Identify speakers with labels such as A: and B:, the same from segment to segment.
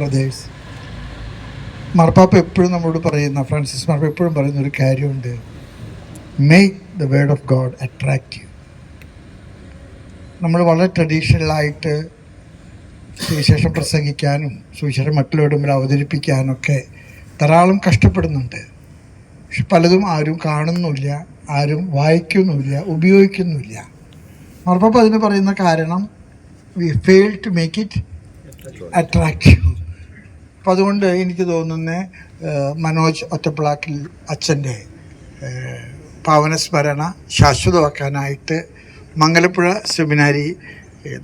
A: Brothers, മാർപ്പാപ്പ എപ്പോഴും നമ്മളോട് പറയുന്ന, ഫ്രാൻസിസ് മാർപ്പാപ്പ എപ്പോഴും പറയുന്ന ഒരു കാര്യമുണ്ട്: make the word of God attractive. നമ്മൾ വളരെ ട്രഡീഷണലായിട്ട് സുവിശേഷം പ്രസംഗിക്കാനും സുവിശേഷം മറ്റുള്ളവരുടെ മുമ്പിൽ അവതരിപ്പിക്കാനൊക്കെ ധാരാളം കഷ്ടപ്പെടുന്നുണ്ട്. പക്ഷെ പലതും ആരും കാണുന്നില്ല, ആരും വായിക്കുന്നുമില്ല, ഉപയോഗിക്കുന്നുമില്ല. മാർപ്പാപ്പ അതിന് പറയുന്ന കാരണം, we fail to make it attractive. അപ്പം അതുകൊണ്ട് എനിക്ക് തോന്നുന്നത് മനോജ് ഒറ്റപ്പിളാക്കിൽ അച്ഛൻ്റെ പാവനസ്മരണ ശാശ്വതമാക്കാനായിട്ട് മംഗലപ്പുഴ സെമിനാരി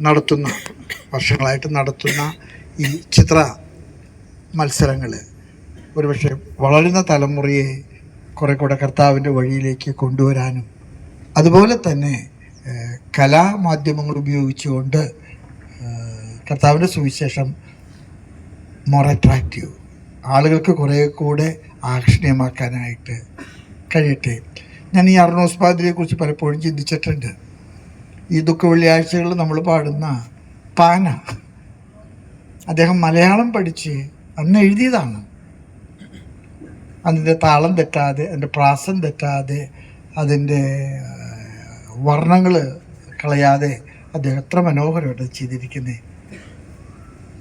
A: നടത്തുന്ന, വർഷങ്ങളായിട്ട് നടത്തുന്ന ഈ ചിത്ര മത്സരങ്ങൾ ഒരുപക്ഷെ വളരുന്ന തലമുറയെ കുറെ കൂടെ കർത്താവിൻ്റെ വഴിയിലേക്ക് കൊണ്ടുവരാനും, അതുപോലെ തന്നെ കലാമാധ്യമങ്ങൾ ഉപയോഗിച്ചുകൊണ്ട് കർത്താവിൻ്റെ സുവിശേഷം മോർ അട്രാക്റ്റീവ്, ആളുകൾക്ക് കുറേ കൂടെ ആകർഷണീയമാക്കാനായിട്ട് കഴിയട്ടെ. ഞാൻ ഈ അർണോസ് പാദ്രിയെക്കുറിച്ച് പലപ്പോഴും ചിന്തിച്ചിട്ടുണ്ട്. ഈ ദുഃഖ വെള്ളിയാഴ്ചകൾ നമ്മൾ പാടുന്ന പാന, അദ്ദേഹം മലയാളം പഠിച്ച് അന്ന് എഴുതിയതാണ്. അതിൻ്റെ താളം തെറ്റാതെ, അതിൻ്റെ പ്രാസം തെറ്റാതെ, അതിൻ്റെ വർണ്ണങ്ങൾ കളയാതെ അദ്ദേഹം എത്ര മനോഹരമായിട്ട് ചെയ്തിരിക്കുന്നത്.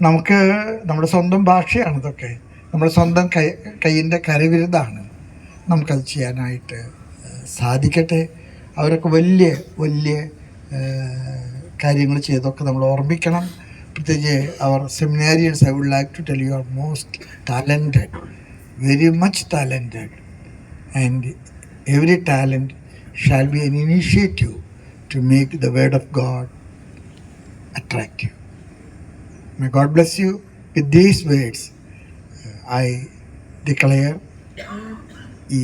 A: നമുക്ക് നമ്മുടെ സ്വന്തം ഭാഷയാണ് ഇതൊക്കെ, നമ്മുടെ സ്വന്തം കയ്യിൻ്റെ കരവിരുതാണ്. നമുക്കത് ചെയ്യാനായിട്ട് സാധിക്കട്ടെ. അവരൊക്കെ വലിയ വലിയ കാര്യങ്ങൾ ചെയ്തൊക്കെ നമ്മൾ ഓർമ്മിക്കണം. പ്രത്യേകിച്ച് അവർ seminarians, I would like to tell you are most talented, very much talented, and every talent shall be an initiative to make the word of God attractive. May God bless you. With these words, I declare ഈ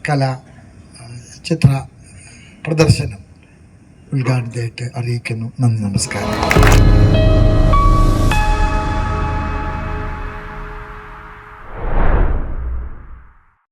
A: കലാ ചിത്ര പ്രദർശനം ഉദ്ഘാടനമായിട്ട് അറിയിക്കുന്നു. നന്ദി, നമസ്കാരം.